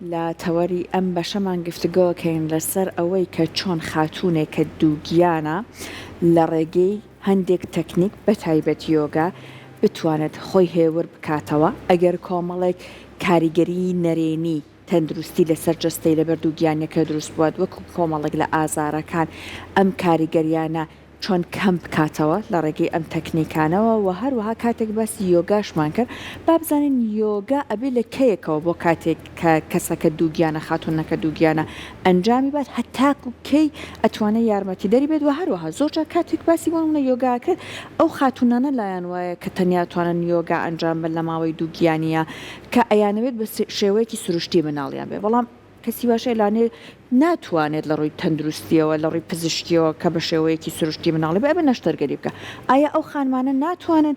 لا تەوەری ئەم بەشەمان گفتگۆکەین لەسەر ئەوەی کە چۆن خاتوونێکە دووگیانە لە ڕێگەی هەندێک تەکنیک بە تایبەت یۆگا بتوانێت خۆی هێور بکاتەوە ئەگەر کۆمەڵێک کاریگەری نەرێنی تەندروستی لەسەر جەستەی لەبەر دووگیانەکە دروست بووە وەکو کۆمەڵێک لە ئازارەکان ئەم کاریگەریانە چۆن کەم بکاتەوە لە ڕێگەی ئەم تەکنیکانەوە و هەروەها کاتێک باسی یۆگاشمان کرد با بزانین یۆگا ئەبێ لە کەیەکەوە بۆ کاتێک کە کەسەکە دووگیانە خاتونەکە دووگیانە ئەنجامی بات هەتاکو کەی ئەتوانێت یارمەتی دەری بێت و هەروەها زۆرجار کاتێک باسی بۆ لە یۆگا کرد ئەو خاتونانە لایەن وایە کە تەنیا توانن یۆگا ئەنجام بن لە ماوەی دووگیانیە کە ئەیانەوێت بە شێوەیەکی سروشتی مناڵیان بێ بەڵام کەسی باشە لانێ ناتوانێت لە ڕووی تەندروستیەوە لە ڕووی پزیشکیەوە کە بە شێوەیەکی سروشتی مناڵی بە نەشتەرگەری بکە ئایا ئەو خانمانە ناتوانن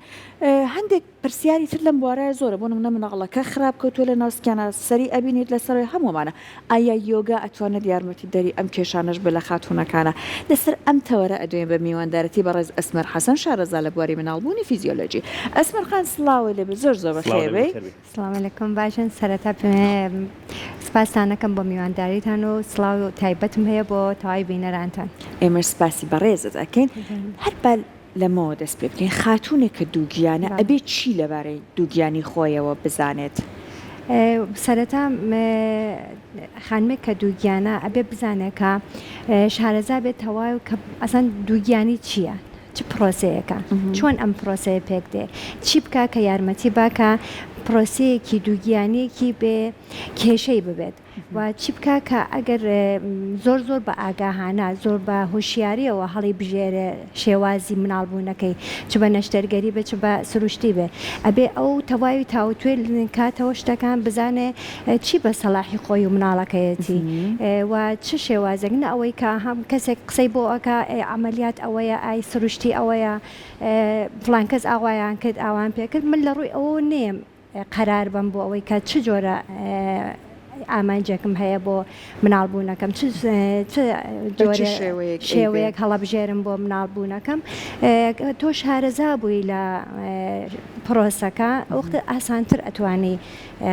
هەندێک پرسیاری تر لەم بوارەیە زۆرە بۆ نمونە مناڵەکە خراپ کەوتووە لە ناسکیانە سەری ئەبینیت لەسەر هەمومانە ئایا یۆگا ئەتوانێت یارمەتی دەری ئەم کێشانەش بە لە خاتونەکانە لەسەر ئەم تەوەرە ئەدوێن بە میواندارەتی بەڕێز ئەسمەر حەسەن شارەزا لە بواری مناڵبوونی فیزیۆلۆجی ئەسمەر خان سڵاوە لێ زۆر زۆر بەخێوەی سلام علیکم باشن سەرەتا سپاسانەکەم بۆ میوانداریتان و سڵاو و تایبەتم هەیە بۆ تەواوی بینەرانتان ئێمە سپاسی بەڕێزت ئەکەین هەر لەمەوە دەست پێ بکەین خاتونێکە دووگیانە ئەبێ چی لەبارەی دووگیانی خۆیەوە بزانێت سەرەتا خانمێک کە دووگیانە ئەبێ بزانێکە شارەزا بێت تەواو کە ئەسەن دووگیانی چییە چ پرۆسەیەەکە چۆن ئەم پرۆسەیە پێک دێ چی بکە کە یارمەتی باکە پرۆسەیەکی دووگیانەیەکی بێ کێشەی ببێت و چی بکە کە ئەگەر زۆر زۆر بە ئاگاهانە زۆر بە هوشیاریەوە هەڵی بژێرە شێوازی مناڵبوونەکەی چ بە نەشتەرگەری بێ چ بە سروشتی بێ ئەبێ ئەو تەواوی تاوتوێ کاتەوە شتەکان بزانێ چی بە سەلاحی خۆی و مناڵەکەیەتی و چ شێوازێک نە ئەوەی کە هەم کەسێک قسەی بۆ ئەکە ئەمەلیات ئەوەیە ئای سروشتی ئەوەیە فڵان کەس ئاوایان کرد ئاوان پێکرد من لە ڕووی ئەوە نێم قەرار بم بۆ ئەوەی کە چ جۆرە ئامانجێکم هەیە بۆ مناڵبوونەکەم شێوەیەک هەڵەبژێرم بۆ مناڵبوونەکەم تۆ شارەزا بووی لە پرۆسەکە وەختە ئاسانتر ئەتوانی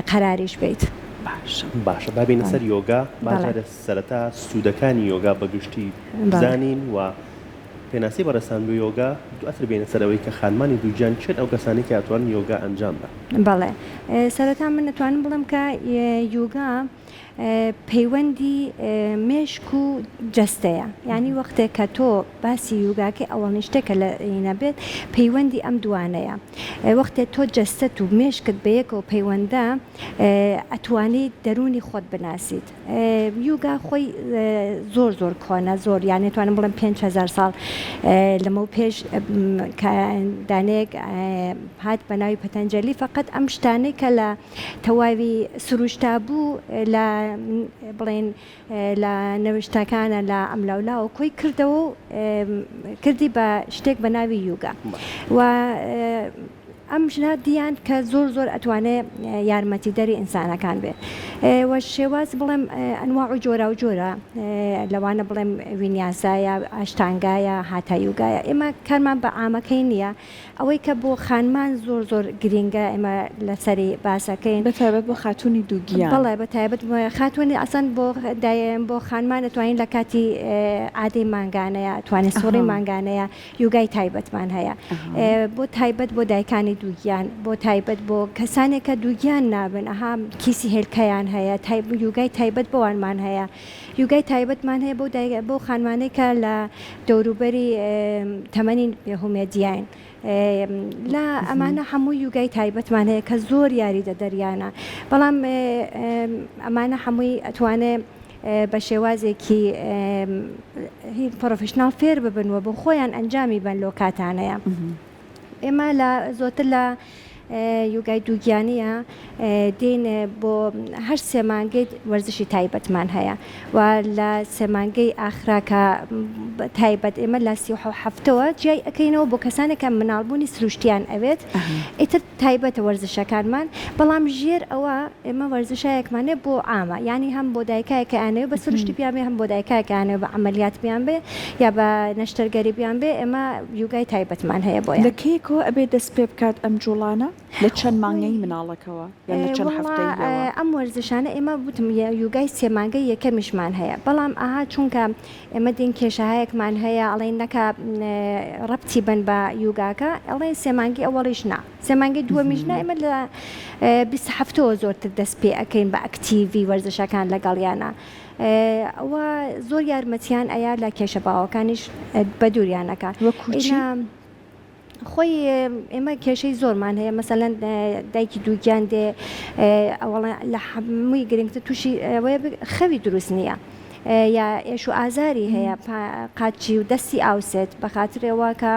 قەراریش بیت باشە بابینە سەر یۆگا باشە سەرەتا سوودەکانی یۆگا بەگشتی بزانین و پێناسی بەڕێستان بۆ یۆگا دواتر بێنە سەرەوەی کە خانمانی دووگیان چێت ئەو کەسانی کە ئەتوانن یۆگا ئەنجام بە بەڵێ سەرەتا من نتوانم بڵم کە یۆگا پەیوەندی مێشک و جەستەیە یعنی وەختێک کە تۆ باسی یوگاکە ئەوەڵنی شتێکە لە نەبێت پەیوەندی ئەم دوانەیە وەختێک تۆ جەستەت و مێشکت بەیەکەوە پەیوەندە ئەتوانیت دەرونی خۆت بناسیت یوگا خۆی زۆر زۆر کۆنە زۆر یانی توانم بڵم 5,000 ساڵ لەمە پێش دانێک هات بە ناوی پەتەنجەلی فقط ئەم شتانەی کە لە تەواوی سروشتا بوو لە بڵێن لە نەوشتەکانە لە ئەملاولاوە کۆی کردەوە و کردی بە شتێک بە ناوی یوگا و ئەم ژنا دییان کە زۆر زۆر ئەتوانێت یارمەتی دەری ئینسانەکان بێت وە شێواز بڵێم ئەنواع و جۆرە و جۆرە لەوانە بڵێم وینیاسایە ئاشتانگایە هاتا یوگایە ئێمە کارمان بە ئامەکەی نییە ئەوەی کە بۆ خانمان زۆر زۆر گرینگە ئێمە لەسەری باسەکەین بەتایبەت بۆ خاتونی دووگیان بەڵێ بەتایبەت خاتونی ئەسان بۆ خانمان ئەتوانین لە کاتی ئادەی مانگانەیە ئەتوانێت سوڕی مانگانەیە یوگای تایبەتمان هەیە بۆ تایبەت بۆ دایکانی دووگیان بۆ تایبەت بۆ کەسانێکە دووگیان نابن ئەها کیسی هێلکەیان هەیە یوگای تایبەت بۆوانمان هەیە یوگای تایبەتمان هەیە بۆ خانمانێکە لە دەوروبەری تەمەنی بێهومێدیان لا ئەمانە هەموو یوگای تایبەتمان هەیە کە زۆر یاریدە دەریانە بەڵام ئەمانە هەمووی ئەتوانێت بە شێوازێکی پرۆفشناڵ فێر ببنوە بۆ خۆیان ئەنجامی بن لۆ کاتانەیە ئێمە لە زۆتر لە یوگای دووگیانیە دێن بۆ هەر سێمانگەی وەرزشی تایبەتمان هەیە و لە سێمانگەی ئاخراکە تایبەت ئێمە لە 37ەوە جیای ئەەکەینەوە بۆ کەسانێکە مناڵبوونی سروشتیان ئەوێت ئیتر تایبەتە وەرزشەکانمان بەڵام ژێر ئەوە ئێمە وەرزشایەکمانێ بۆ ئامە ینی هەم بۆ دایکایەکە ئانەوە بە سروشتی بیانێ هەم بۆ دایکایەکانەوە بە ئەمەلیات بیان بێ یا بە نەشتەرگەری بیان بێ ئێمە یوگای تایبەتمان هەیە بۆ لەکەیەکەوە ئەبێ دەست پێ بکات ئەم جوڵانە لە چەند مانگەی مناڵەکەەوە یان لە چەند هەفتەیەوە؟ ئەم وەرزشانە ئێمە وتم یوگای سێمانگەی یەکەمیشمان هەیە بەڵام ئاها چونکە ئێمە دین کێشەهایەکمان هەیە ئەڵێن نەکە ڕەبتی بن بە یوگاکە ئەڵێ سێمانگی ئەوەڵیش نا سێمانگەی دووەمیژنا ئێمە لە 20 هەفتەوە زۆرتر دەست پێ ئەەکەین بە ئەکتیڤی وەرزشەکان لەگەڵیانە. ئەوە زۆر یارمەتیان ئەیا لە کێشە باوەکانیش بە دووریانەکە خۆی ئێمە کێشەی زۆرمان هەیە مەسەلەن دایکی دووگیان دێ ئەوڵ لە هەمووی گرنگتر تووشی ئەوەیە خەوی دروست نییە یا ئێش و ئازاری هەیە قاچی و دەستی ئاوسێت بە خااترەوە کە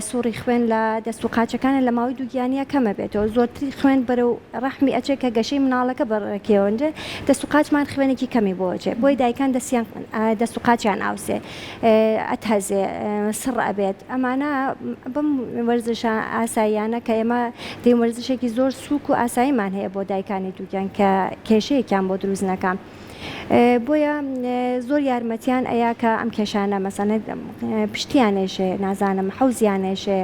سوڕی خوێن لە دەست و قاچەکانە لە ماوەی دووگیانە کەمە بێتەوە زۆرتری خوێن بەرە و ڕەحمی ئەچێت کە گەشەی مناڵەکە بەڕێکەوەنجێ دەست و قاچمان خوێنێکی کەمی بۆچێ بۆی دایکان دەست و قاچیان ئاوسێ ئەتهزێ سڕ ئەبێت ئەمانە بم وەرزشە ئاساییانە کە ئێمە دەی وەرزشێکی زۆر سووک و ئاساییمان هەیە بۆ دایکانی دووگیان کە کێشەیەکیان بۆ دروست نەکەم. بۆیە زۆر یارمەتیان ئەیە کە ئەم کێشانە مەسەنە پشتیانێشێ نازانم حوزیانێشێ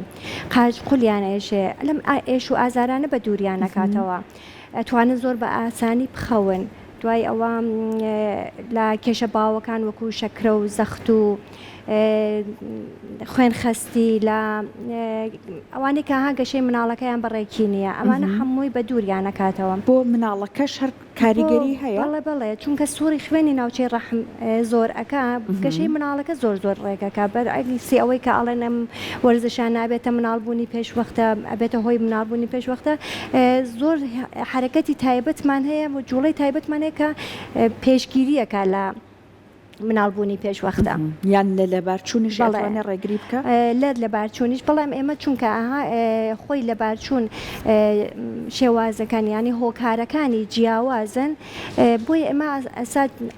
قاچ قولیانێشێ لەم ئێش و ئازارانە بە دووریان نەکاتەوە ئەتوانن زۆر بە ئاسانی بخەون دوای ئەوە لە کێشە باوەکان وەکو شەکرە و زەخت و خوێن خستی لە ئەوانەی کە ها گەشەی مناڵەکەیان بەڕێکی نییە ئەمانە هەمووی بە دووریان نەکاتەوە بۆ مناڵەکەش هەر کاریگەری هەیە بەڵێ چونکە سووری خوێنی ناوچەی ڕەحم زۆر ئەکا گەشەی مناڵەکە زۆر ڕێگەکە بەرئەگسی ئەوەی کە ئاڵێن ئەم وەرزشان نابێتە مناڵبوونی پێشوەختە ئەبێتە هۆی مناڵبوونی پێشوەختە زۆر حرەکەتی تایبەتمان هەیە و جوڵەی تایبەتمان هەیە کە پێشگیریەکە لە مناڵبوونی پێشوەختە یان لە لەبارچوونیش ئەتوانێ ڕێگری بکە لە بارچوونیش بەڵام ئێمە چونکە خۆی لە بارچوون شێوازەکان ینی هۆکارەکانی جیاوازن بۆی ئێمە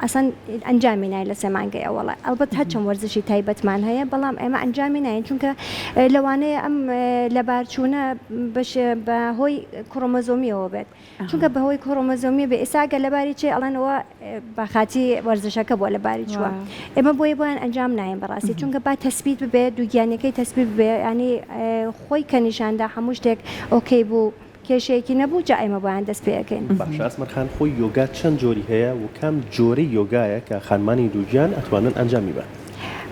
ئەسان ئەنجامی نای لە سێمانگەی ئەوڵە ئەلبەت هەرچەند وەرزشی تایبەتمان هەیە بەڵام ئێمە ئەنجامی ناین چونکە لەوانەیە ئەم لە بارچوونە بە هۆی کڕۆمۆزۆمیەوە بێت چونکە بە هۆی کڕۆمۆزۆمی بێ ئێساگە لەباری چێ ئەڵەنەوە بەخاتی وەرزشەکە بۆ لەباری چووە ئێمە بۆیە بۆیان ئەنجام ناین بەڕاستی چونکە با تەسبیت ببێت دووگیانەکەی تەسبیت ببێ ینی خۆی کە نیشاندا هەموو شتێک ئۆکەی بوو کێشەیەکی نەبوو جا ئێمە بۆیان دەست پێەکەین. باش ئاسمەرخان خۆی یۆگا چەند جۆری هەیە و کام جۆرەی یۆگایە کە خانمانی دووگیان ئەتوانن ئەنجامی بە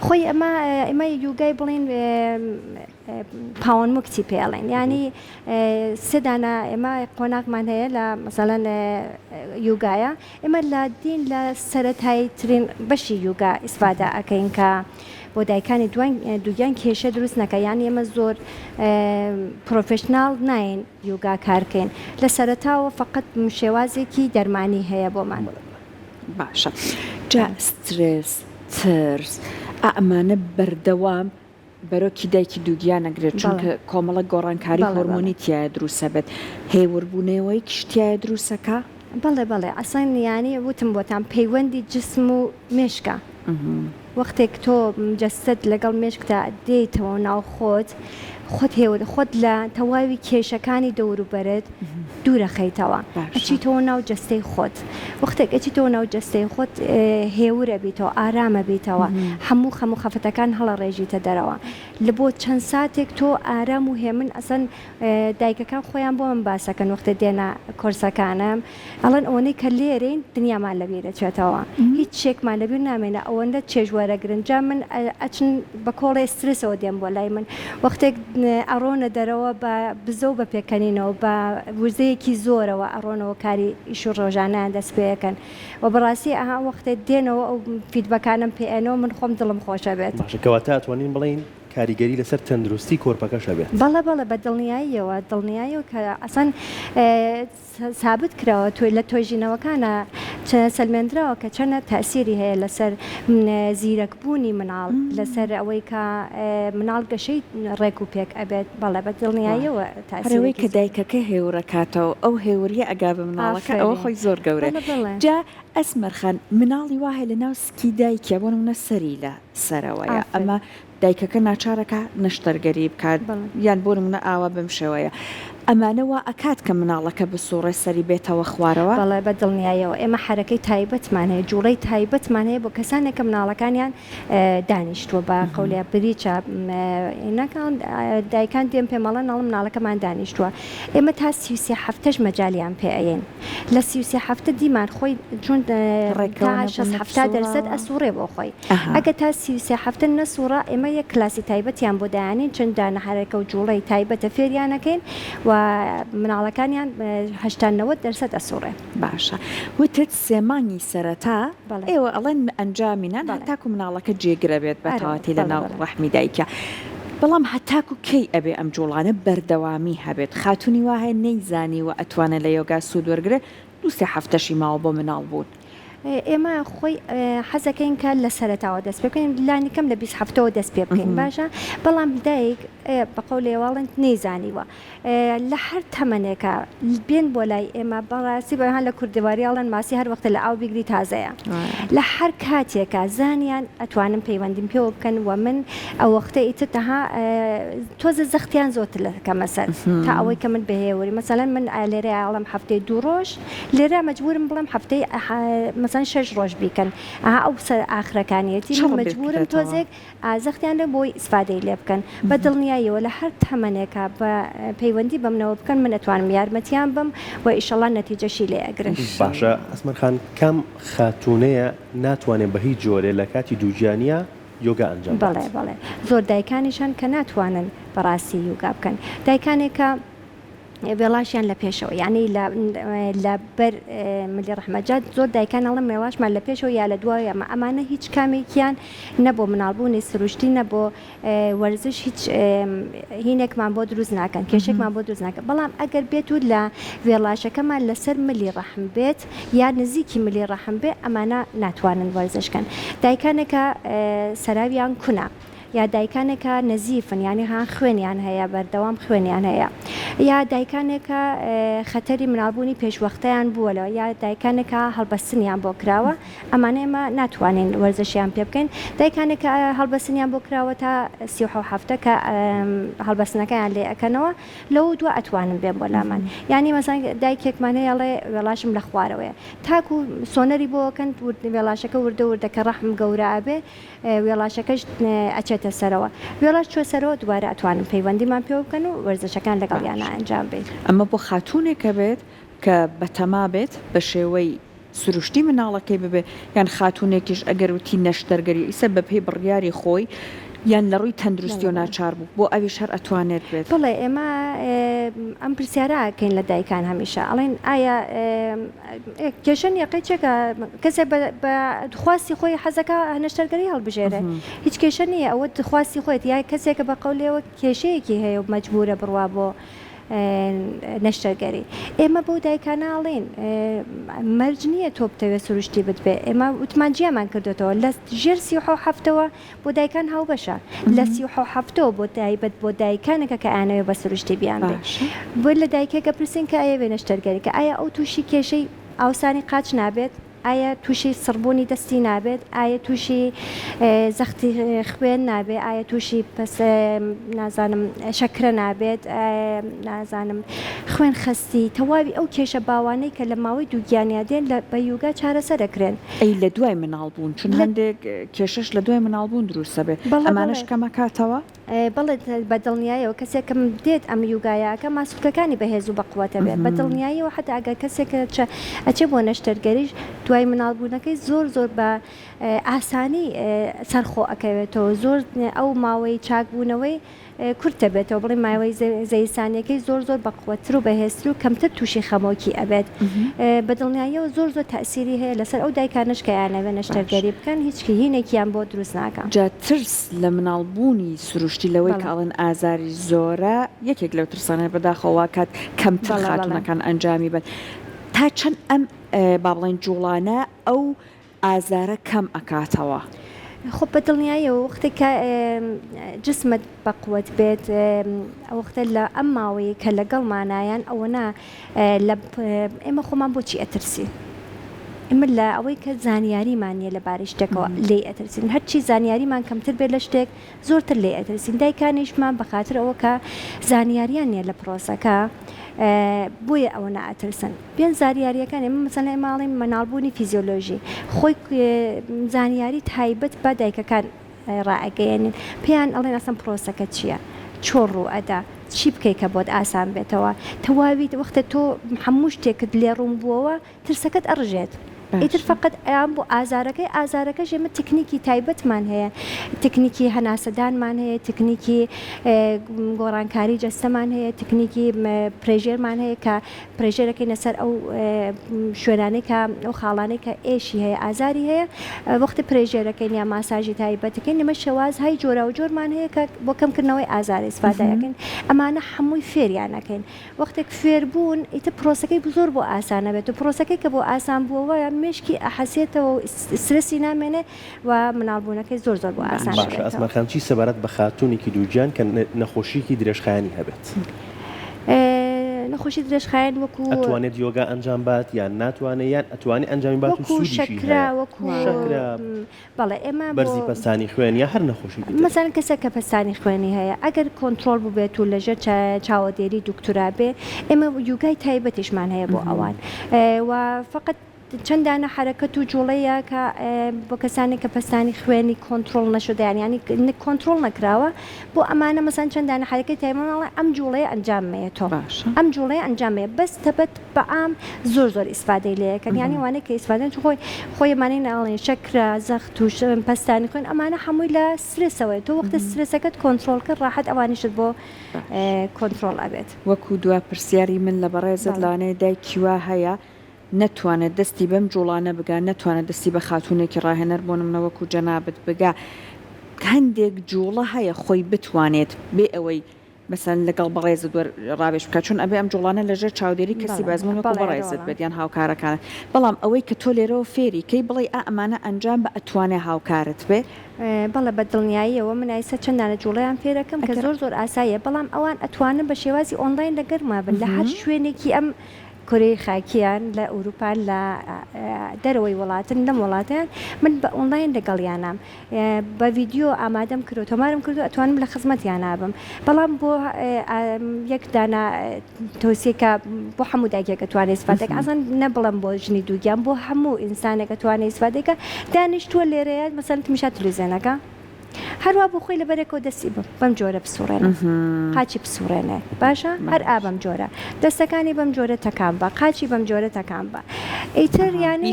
خۆی ئەمە یوگای بڵین پاوەنموکتی پێڵێن ینی سێدانە ئێمە قۆناغمان هەیە لە مەسەڵەن یوگایە ئێمە لە دین لە سەرەتایی ترین بەشی یوگا ئیسفادا ئەەکەین کە بۆ دایکانی دووگیان کێشە دروست نەکە یانی ئێمە زۆر پرۆفشناڵ ناین یوگا کارکەین لە سەرەتاوە فقط شێوازێکی دەرمانی هەیە بۆمان. باشە جا سترس ترس ئەمانە بەردەوام بەرۆکی دایکی دووگیان نەگرێت چونکە کۆمەڵە گۆڕانکاری هۆرمۆنی تایە دروستە بێت هێوربوونەوەی کشتیایە دروستەکە بەڵێ ئەسان ینی وتم بۆتان پەیوەندی جسم و مێشکە وەختێک تۆ جەستت لەگەڵ مێشکتا دێیتەوە ناو خۆت خۆت لە تەواوی کێشەکانی دەوروبەرت دوورە خەیتەوە ئەچیتەوە ناو جەستەی خۆت وەختێک ئەچیتەوە ناو جەستەی خۆت هێورە بیتەوە ئارامە بیتەوە هەموو خەفتەکان هەڵە ڕێژیتە دەرەوە لە بۆ چەند ساتێک تۆ ئارام و هێمن ئەسەن دایکەکان خۆیان بۆ من باسەکەن وەختە دێنە کۆرسەکانم ئەڵەن ئەوەی کە لێرەین دنیامان لەبیر دەچێتەوە هیچ شێکمان لەبیر نامێنە ئەوەندە چێژوەرەگرن جا من ئەچن بە کۆڵی سترسەوە دێم بۆ لای من وەختێک ئەڕۆنە دەرەوە بە بزە و بە پێکەنینەوە بە وزەیەکی زۆرەوە ئەڕۆنەوە کاری ئیش و ڕۆژانیان دەست پێەکەن و بەڕاستی ئەها وەختێ دێنەوە ئەو فیدبەکانم پێێنەوە من خۆم دڵم خۆشە بێت باشەکەواتە ئەتوانین بڵین کاریگەری لەسەر تەندروستی کۆرپەکەشە بێت بەڵێ بە دڵنیاییەوە کە ئەسان ثابت کراوە توی لە تۆژینەوەکانە سەلمێنراوە کە چەنە تاسیری هەیە لەسەر زیرەکبوونی مناڵ لەسەر ئەوەی کە مناڵ گەشەی ڕێک و پێک ئەبێت بەڵێ بە دڵنیاییەوە تاسیرەوەی کە دایکەکە هێورەکاتەوە ئەو هێوریە ئەگا بە مناڵەکە ئەوە خۆی زۆر گەورە جا ئەسمەرخان مناڵی وایە لە ناو سکی دایکە بۆ نمونە سەری لە سەرەوەیە ئەمە دایکەکە ناچارەکە نەشتەرگەری بکات یان بۆ نمونە ئاوا بەم شێوەیە ئەمانەوە ئەکات کە مناڵەکە بسوڕێ سەری بێتەوە خوارەوە بەڵێ بەدڵنیایەوە ئێمە حرەکەی تایبەتمان هەیە جوڵەی تایبەتمان هەیە بۆ کەسانێک کە مناڵەکانیان دانیشتووە بە قەولیا بریچە نەکان دایکان دێم پێمەڵە ناڵ مناڵەکەمان دانیشتووە ئێمە تا 33 هەفتەش مەجالیان پێ ئەین لە 33 هەفتە دیمان خۆی چون 60% ئەسوڕێ بۆ خۆی ئەگە تا 33 هەفتە نەسوڕە ئێمە یەک کلاسی تایبەتیان بۆ دایانین چەند دانەحرەکە و جوڵەی تایبەتە فێریانەکەین و مناڵەکانیان 80% ئەسوڕێ باشە وتت سێمانی سەرەتا ئێوە ئەڵێن ئەنجامینان هەتاکو مناڵەکە جێگرە بێت بەتەواتی لە ناو ڕەحمی دایکە بەڵام هەتاکو کەی ئەبێ ئەم جوڵانە بەردەوامی هەبێت خاتونی وایە نەیزانی و ئەتوانێت لە یۆگا سوود وەرگرێت 2 هەفتەشی ماوە بۆ مناڵ بوون ئێمە خۆی حەزەکەین کە لە سەرەتاوە دەست پێ بکەین لانی کەم لە 20 هەفتەوە دەست پێ بکەین باشە بەڵام دایک بەقەو لێواڵند نەیزانیوە لە هەر تەمەنێکە بێن بۆ لای ئێمە بەڕاستی بەهان لە کوردیواریاڵەن ماسی هەر وەختە لە ئاو بیگری تازەیە لە هەر کاتێکە زانیان ئەتوانم پەیوەندیم پێوە بکەن و من ئەو وەختە ئیترتەها تۆزە زەختیان زۆتر لەکەمە سەر تا ئەوەی کە من بەهێوەری مەسەلەن من لێرە ئاڵم هەفتەی 2 ڕۆژ لێرە مەجبورم بڵم هەفتەی مثلا 6 ڕۆژ بیکەن ئەو ئاخرەکانیەتی مەجبورم تۆزێک ئازەختیان لە بۆی ئیسفادەی لێ بکەن بە دڵنیاییەوە لە هەر تەمەنێکە بە پەیوەندی بەمنەوە بکەن من ئەتوانم یارمەتیان بم و ئیشەڵا نەتیجەشی لێ ئەگرن باشە ئەسمەرخان کام خاتونەیە ناتوانێت بە هیچ جۆرێ لە کاتی دووجانیا یۆگا ئەنجام بەڵێ بەڵێ زۆر دایکانیشان کە ناتوانن بەڕاستی یۆگا بکەن دایکانێکە وێڵاشیان لە پێشەوە یعنی لە بەر ملی ڕەحمەجات زۆر دایکان ئەڵم وێڵاشمان لە پێشەوە یا لە دوای ئەمانە هیچ کامێکیان نەبوو مناڵبوونی سروشتی نەبوو وەرزش هیچ هینێکمان بۆ دروست ناکەن کێشێکمان بۆ دروست ناکەن بەڵام ئەگەر بێت و لە وێڵاشەکەمان لەسەر ملی ڕەحم بێت یا نزیکی ملی ڕەحم بێ ئەمانە ناتوانن وەرزشکەن دایکانێکە سەراویان کونا یا دایکانێکە نەزیفن ینی ها خوێنیان هەیە بەردەوام خوێنیان هەیە یا دایکانێکە خەتەری مناڵبوونی پێشوەختەیان بووەلەوە یا دایکانێکە هەڵبەستنیان بۆ کراوە ئەمانە ئێمە ناتوانین وەرزشیان پێ بکەین دایکانێکە هەڵبەستنیان بۆ کراوە تا 37 هەفتە کە هەڵبەستنەکەیان لێ ئەەکەنەوە لەو دووە ئەتوانن بێن بۆ لامان ینی مەسەن دایکێکمان هەیەڵێ وێڵاشم لە خوارەوەیە تاکو سۆنەری بۆکەن وێڵاشەکە وردە وردەکە ڕەحم گەورە ئەبێ وێڵاشەکەش ئەچێتە سەرەوە وێڵاش چوە سەرەوە دووارە ئەتوانن پەیوەندیمان پێ بکەن و وەرزشەکان لەگەڵیانە ئەنجام بێت ئەمە بۆ خاتونێکە بێت کە بەتەما بێت بە شێوەی سروشتی مناڵەکەی ببێ یان خاتونێکیش ئەگەر وتی نەشتەرگەری ئیسە بەپێی بڕیاری خۆی یان لە ڕووی تەندروستی و ناچار بوو بۆ ئەویش هەر ئەتوانێت بێت بڵێ ئێمە ئەم پرسیارەکەین لە دایکان هەمیشە ئەڵێن ئایا کێشەن یەقی چێکە کەسێک بە خواستی خۆی حەزەکە هەنەشتەرگەری هەڵبژێرە هیچ کێشە نییە ئەوە خواستی خۆیت یا کەسێکە بە قەولێەوە کێشەیەکی هەیە و مەجبورە بڕوا بۆ نەشتەرگەری ئێمە بۆ دایکاناڵین مەرج نییە تۆ بتەوێت سروشتی بتبێ ئێمە وتمانجیامان کردێتەوە لە ژێر 37 هەفتەوە بۆ دایکان هاو بەشە لە 37 هەفتەوە بۆ تایبەت بۆ دایکانێکە کە ئاەوێ بە سروشتی بیان بێ بۆ لە دایکێکە پرسین کە ئایا بێ نەشتەرگەری کە ئایا ئەو تووشی کێشەی ئاوسانی قاچ نابێت ئایا تووشی سڕبوونی دەستی نابێت ئایا تووشی زەختی خوێن نابێت ئایا تووشی پس نازانم شەکرە نابێت نازانم خوێن خستی تەواوی ئەو کێشە باوانەی کە لە ماوەی دووگیانیا دێن لە یوگا چارەسەر دەکرێن ئەی لە دوای مناڵبوون چون هەندێک کێشش لە دوای مناڵبوون دروستە بێت ئەمانەش کەمە کاتەوە بەڵێت بە دڵنیایەوە کەسێکم دێت ئەم یوگایەکە ماسوولکەکانی بەهێز و بەقوەتە بێت بە دڵنیاییەوە حتا ئەگەر کەسێک ئەچێ بۆ نەشتەرگەریش دوای مناڵبوونەکەی زۆر بە ئاسانی سەرخۆ ئەکەوێتەوە زۆر ئەو ماوەی چاکبوونەوەی کورتە بێتەوە بڵێ ماوەی زەیسانیەکەی زۆر بەقوەتر و بەهێزتر و کەمتر تووشی خەمۆکی ئەبێت بە دڵنیاییەوە زۆر تەئسیری هەیە لەسەر ئەو دایکانش کە یانەوێ نەشتەرگەری بکەن هیچکی هینێکیان بۆ دروست ناکەن جا ترس لە مناڵبوونی سروشتی لەوەی کاڵن ئازاری زۆرە یەکێک لەو ترسانە بەداخەوە کات کەمتر خاتونەکان ئەنجامی بن تا چەند ئەم با بڵێن جوڵانە ئەو ئازارە کەم ئەکاتەوە خب بە دڵنیاییەوە وەختێککە جسمت بەقوت بێت ئەوەختە لە ئەم ماوەیە کە لەگەڵ مانایان ئەوەنا ئێمە خۆمان بۆچی ئەترسی ئمە لە ئەوەی کە زانیاریمانە لەبارەی شتێکەوە لێ ئەترسین هەرچی زانیاریمان کەمتر بێت لە شتێک زۆرتر لێ ئەترسین دایکانیشمان بەخاتر ئەوە کە زانیاریان نیە لە پرۆسەکە بۆیە ئەوە نائەترسن بێن زانیاریەکان ئێمە مەسەڵەن ماڵی مەناڵبوونی فیزیۆلۆژی خۆی زانیاری تایبەت بە دایکەکان ڕائەگەیەنین پێیان ئەڵێن ئەسەن پرۆسەکە چییە چۆن ڕوئەدا چی بکەی کە بۆت ئاسان بێتەوە تەواوی وەختە تۆ هەموو شتێکت لێ ڕوون بووەوە ترسەکەت ئەڕژێت ئیتر فقط ئەیان بۆ ئازارەکەش ئێمە تکنیکی تایبەتمان هەیە تکنیکی هەناسەدانمان هەیە تکنیکی گۆڕانکاری جەستەمان هەیە تکنیکی پرێژێرمان هەیە کە پرێژێرەکەی لەسەر ئەو شوێنانەی کە ئەو خاڵانەی کە ئێشی هەیە ئازاری هەیە وەختی پرێژێرەکەی یا ماساژی تایبەتەکەی نمە شێواز هەی جۆرە و جۆرمان هەیە کە بۆ کەمکردنەوەی ئازاری ئیسفادەکەین ئەمانە هەمووی فێریانەکەین وەختێک فێر بوون ئیتر پرۆسەکەی زۆر بۆ ئاسانە بێت و پرۆسەکەی کە بۆ ئاسان بووەوە مشکی ئەحەسێتەوە سرسی نامێنێ و مناڵبوونەکەی زۆر بۆ ئاسان باشە ئەسمەخان چی سەبارەت بە خاتونێکی دووجان کە نەخۆشیکی درێژخایانی هەبێت نەخۆشی درێژخایەن وەکو ئەتوانێت یۆگا ئەنجام بات یان ناتوانێت یان ئەتوانێت ئەنجامی بات و سوودیشی هەیە بەڵێ ئێمە بەرزی پەستانی خوێن یا هەر نەخۆشی مەسەڵەن کەسێک کە پەستانی خوێنی هەیە ئەگەر کۆنتڕۆڵ ببێت و لەژێر چاوەدێری دوکتورا بێ ئێمە یوگای تایبەتیشمان هەیە بۆ ئەوان و فقط چەندانە حرەکەت و جوڵەیە کە بۆ کەسانی کە پەستانی خوێنی کۆنتڕۆڵ نەشدایان ینی کۆنتڕۆڵ نەکراوە بۆ ئەمانە مەسەن چەندانە حرەکەی تایمەڵە ئەم جوڵەیە ئەنجامەیەەوە ئەم جوڵەیە ئەنجامەیە بەس تەبەت بە ئام زۆر ئیسفادەی لەیەکەن ینی وانەیە کە ئیسفادەن خۆیمانەی ناڵێن شەکرا زەخت و پەستانی خوێن ئەمانە هەمووی لە سرسەوەی تۆ وەختە سرسەکەت کۆنتڕۆڵ کرد ڕاحەت ئەوانیشت بۆ کۆنتڕۆڵ ئەبێت وەکو دوا پرسیاری من لە بەڕێزت لانەیە دایکیوا هەیە نەتوانێت دەستی بەم جوڵانە بگا نەتوانێت دەستی بە خاتونێکی ڕاهێنەر بۆ نمونەوەکو جەنابەت بگا هەندێک جوڵە هەیە خۆی بتوانێت بێ ئەوەی مەسەن لەگەڵ بەڕێزت ڕابێش بکە چون ئەبێ ئەم جوڵانە لەژێر چاودێری کەسی بازمون وەکو بەڕێزت بێت یان هاوکارەکانت بەڵام ئەوەی کە تۆ لێرەوە فێری کەی بڵێ ئەمانە ئەنجام بە ئەتوانێ هاوکارت بێ بەڵێ بە دڵنیاییەوە من ئایسە چەندانە جوڵەیان فێرەکەم کە زۆر ئاساییە بەڵام ئەوان ئەتوانن بە شێوازی ئۆنلاین لەگەرما بن لە هەر شوێنێکی ئەم کۆرەی خاکیان لە ئەوروپان لە دەرەوەی وڵاتن لەم وڵاتیان من بە ئۆنلاین لەگەڵیانام بە ڤیددیۆ ئامادەم کردو تۆمارم کردو ئەتوانم لە خزمەتیان نابم بەڵام بۆ یەک دانا تۆسیەکە بۆ هەموو دایکێکە توانێت سفادێک ئازان نەبڵم بۆ ژنی دووگیان بۆ هەموو ئینسانێکە توانێت سفادێکە دانیشتووە لێرەیە مەسەن تمیشا تلویزیۆنەکە هەروە بۆ خۆی لەبەرێکەوە دەستی بەم جۆرە بسوڕێنە قاچی بسوڕێنێ باشە هەر ئابم جۆرە دەستەکانی بەم جۆرە تەکان بە قاچی بەم جۆرە تەکان بە ئیتر ینی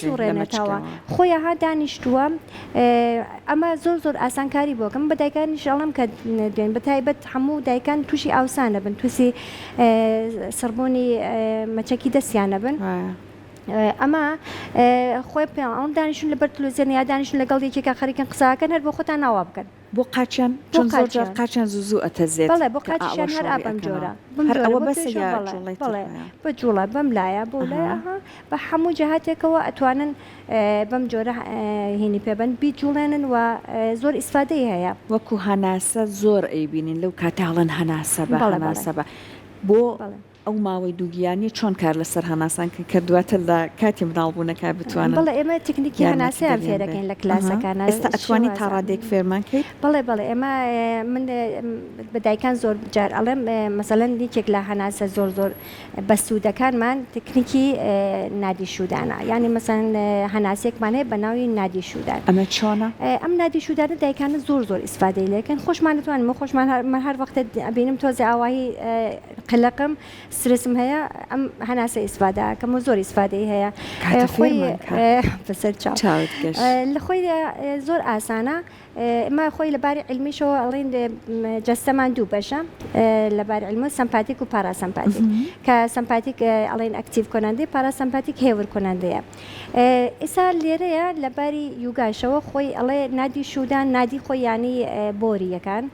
سوڕێنێتەوە خۆی ها دانیشتووە ئەمە زۆر ئاسانکاری بۆکەم بە دایکانی شڵم کە دوێن بە تایبەت هەموو دایکان تووشی ئاوسانە بن تووسی سڕبوونی مەچەکی دەستیانە بن ئەمە خۆی پێڵ دانیشون لەبەر تلویزیۆن یا دانیشون لەگەڵ یەکێکە خەریکن قساکەن هەر بۆ خۆتان ناوا بکەن بۆ قاچیان قاچیان زوو ئەتەزێت بەڵێ بۆ قاچیان هەر ئابم جۆرە ئەوە بەسە بڵێ بە جوڵە بەم لایە بۆ لایەها بە هەموو جەهاتێکەوە ئەتوانن بەم جۆرە هینی پێبن بی جوڵێنن و زۆر ئیسفادەی هەیە وەکو هەناسە زۆر ئەیبینین لەو کاتاڵەن هەناسە بە هەناسە بە بۆ ئەو ماوەی دووگیانی چۆن کار لەسەر هەناسان کردواتە لە کاتی مناڵبوونەکە بتوانن بەڵێ ئێمە تکنیکی هەناسەیان فێرەکەین لە کلاسەکان ئێستا ئەتوانی تا ڕادێک فێرمان کرد بەڵێ ئێمە من بەدایکان زۆر جار ئەڵێم مەسەلەن دیکێک لە هەناسە زۆر بە سوودەکانمان تکنیکی نادی شودانە ینی مەسەن هەناسێکمان هەیە بە ناوی نادی شودان ئەمە چۆنە ئەم نادی شودانە دایکانە زۆر ئیسفادەی لەکەن خۆشمان دەتوانین خۆشمان هەر وەختە بینم تۆزە ئاوایی قلقم سرسم هەیە ئەم هەناسە ئیسفادەکەم و زۆر ئیسفادەی هەیە خۆی بەسەر لە خۆی زۆر ئاسانە ئمە خۆی لەباری علمیشەوە ئەڵین جەستەمان دوو بەشە لەباری علم و سمپاتیک و پاراسمپاتیک کە سمپاتیک ئەڵین ئەکتیڤ کۆناندەی پاراسمپاتیک هێور کۆناندەیە ئێستا لێرەیە لەباری یوگاشەوە خۆی ئەڵێ نادی شودان نادی خۆی ینی بۆریەکان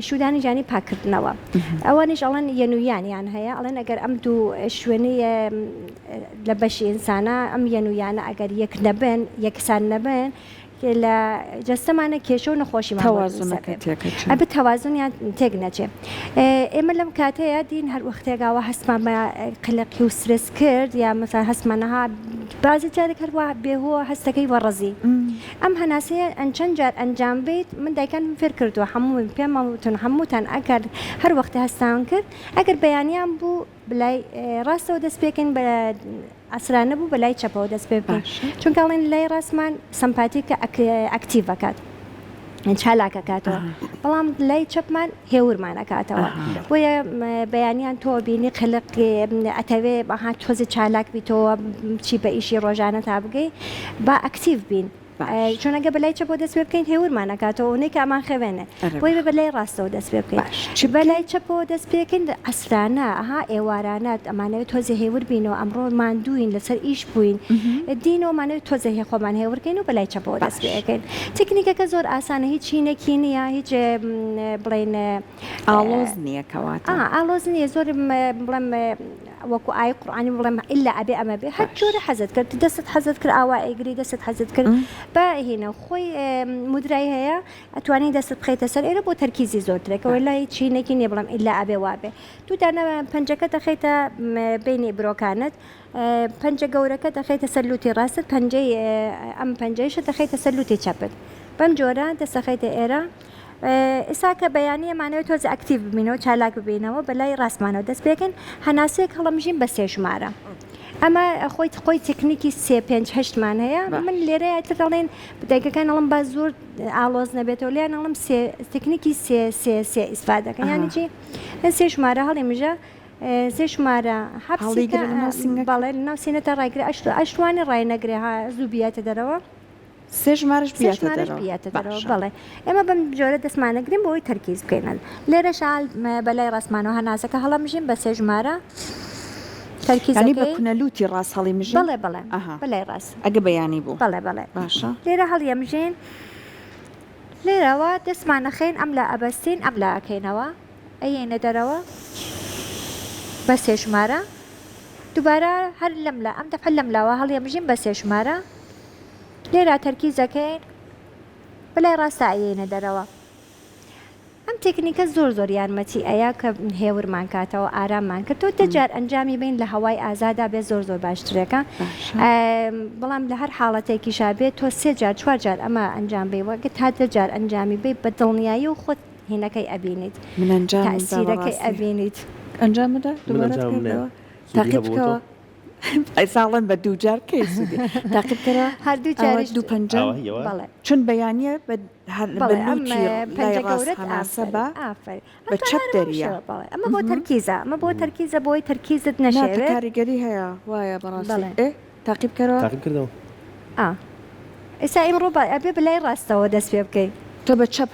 شودانی جانی پاکردنەوە ئەوانش ئەڵەن یەنویانیان هەیە ئەڵێن ئەگەر ئەم دوو شوێنەی لە بەشی ئینسانە ئەم یەنویانە ئەگەر یەک نەبن یەکسان نەبن لە جەستەمانە کێشە و نەخۆشیمان تەوازنەکە تێکەچێت. ئەبێت تەوازنیان تێک نەچێت. ئێمە لەم کاتەیە دین هەر وەختێکاوە هەستمان بە قلقی و سرس کرد یا مثلا هەستمانەها بازی جارێک هەروە بێهوە هەستەکەی وەڕەزی ئەم هەناسەیە ئەنچەند جار ئەنجام بێت من دایکان فێر کردووە هەموو پێمەوتون هەمووتان ئەگەر هەر وەختی هەستان کرد ئەگەر بەیانیان بوو بلای ڕاستەوە دەست پێکەین بە ئاسرانە بوو بەلای چەپەوە دەست پێ بکەین چونکەڵێن لای ڕاستمان سمپاتیکە ئەکتیڤەکات چالاکەکاتەوە بەڵام لای چەپمان هێورمانەکاتەوە بۆیە بەیانیان تۆ بینی قلق ئەتەوێ بەها تۆزی چالاک بیتەوە چی بە ئیشی ڕۆژانە تا بگەی با ئەکتیڤ بین چۆنەگە بەلای چە بۆ دەست پێ بکەین هێورمانەکاتەوە ئەوەی کە ئەمان خەوێنێ بۆی بەلای ڕاستەوە دەست پێ بکەین چ بەلای چەپەوە دەست پێکەین ئەسرانە ئەها ئێوارانات ئەمانەوێت تۆزی هێور بینەوە ئەمڕۆ ماندووین لەسەر ئیش بووین دینەوەمانەوێت تۆزە هێ خۆمان هێورکەین و بەلای چەپەوە دەست پێەکەین تکنیکەکە زۆر ئاسانە هیچ چینێکی نییە هیچ بڵێن ئالۆز نییە کەواتە ئالۆز نییە زۆر بڵێم وەکو ئای قورئانی بڵێم ئیلا ئەبێ ئەمە بێ هەر جۆرە حەزت کرد دەست حەزت کرد ئاوا ئەیگری دەست حەزت کرد بەهینە خۆی مدرای هەیە ئەتوانی دەست بخەیتە سەر ئێرە بۆ تەرکیزی زۆرترێکەوە لای چینێکی نیە بڵێم ئیلا ئەبێ وابێ دوو دانە پەنجەکە دەخەیتە بینی برۆکانت پەنجە گەورەکە دەخەیتە سەر لوتی ڕاستت پەنجەی ئەم پەنجەیشە دەخەیتە سەر لوتی چەپت بەم جۆرە دەسەخەیتە ئێرە ئێستا کە بەیانیەمانەوەی تۆزە ئەکتیڤ ببینەوە چالاک ببینەوە بەلای ڕاستمانەوە دەست پێکەن هەناسەیەک هەڵەمژین بە سێ ژمارە ئەمە خۆی تکنیکی 3-5-8مان هەیە من لێرەیە تر دەڵێن دایکەکان ئەڵم با زۆر ئالۆز نەبێتەوە لیان ئەڵم تکنیکی سێ ئیسفادەکەن یانی چی سێ ژمارە هەڵێمژە سێ ژمارە بەڵێ ناو سینەتە ڕایگرێ ئەشتوانی ڕای نەگرێ زوو بیاتە دەرەوە سێ ژمارەش بیاتە دەرەوە بەڵێ ئێمە بەم جۆرە دەستمانەگرین بۆی تەرکیز بکەینن لێرە شال بەلای ڕاستمانەوە هەناسەکە هەڵەمژین بە سێ ژمارە تەرکیزی بە کونەلوتی ڕاست هەڵیمژین بەڵێ بەلای ڕاست ئەگە بەیانی بوو بەڵێ باشە لێرە هەڵیەمژین لێرەوە دەستمانەخین ئەم لە ئەبەستین ئەم لا ئەکەینەوە ئەیێنە دەرەوە بە سێ ژمارە دووبارە هەر لەم لا ئەم دەفە لەم لاوە هەڵیەمژین بە سێ ژمارە لێرە تەرکیزەکەین بەلای ڕاستە ئەیێنە دەرەوە ئەم تکنیکە زۆر یارمەتی ئەیە کە هێورمان کاتەوە ئاراممان کرد تۆ دەجار ئەنجامی بین لە هەوای ئازادا بێت زۆر باشترەکە بەڵام لە هەر حاڵەتێکیشا بێت تۆ 3 جار 4 جار ئەمە ئەنجام بێ وەگە تا دەجار ئەنجامی بێ بە دڵنیایی و خۆت هینەکەی ئەبینیت تەسیرەکەی ئەبینیت ئەنجامدا دووبارە تاقیبکەوە ئەساڵن بە دوو جار کەی تاقیبکەرە هەردوو جارش دوو پەنجە چون بەیانیە هەناسە بە چەپ دەریە ئەمە بۆ تەرکیزە ئەمە بۆ تەرکیزە بۆی تەرکیزت نەشێت کاریگەری هەیە وایە بەڕاستی تاقیبکەرەوە تاقیبکردەوە ئێستا ئیمڕۆ ئەبێ بەلای ڕاستەوە دەست پێ بکەیت تۆ بە چەپ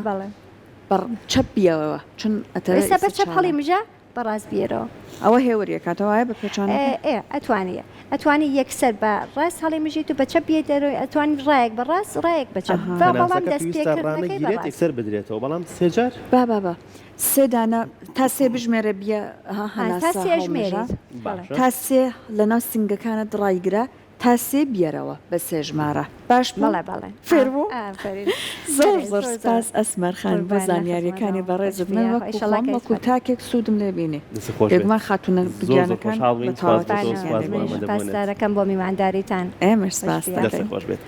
بەڵێ چەپ بیەوە چون ئێستا بە چەپ هەڵی مژە بەڕاست بیێرەوە ئەوە هێوریە کاتەوەە بە پێچان ئەتوانی یەکسەر بە ڕاست هەڵی مژیت و بە چەپ بێ دەرەوەی ئەتوانی ڕایەک بە ڕاست ڕایەک بە چەپ بەڵام دەست پێکردنەکەی سەر بدرێتەوە بەڵام سێ جار بابا سێ دانە تا سێ بژمێرە بیە تا سێ لە ناو سنگەکانت ڕایگرە تا سێ بیەرەوە بە سێ ژمارە باش بەڵێ فێربوو زۆر سپاس ئەسمەرخان بۆ زانیاریەکانی بەڕێزت من وەکو تاکێک سوودم لێبینێ یەکمان خاتونە بگیانەکان پاسدارەکەم بۆ میوانداریتان ئێمەش سپاس دەست خۆش بێت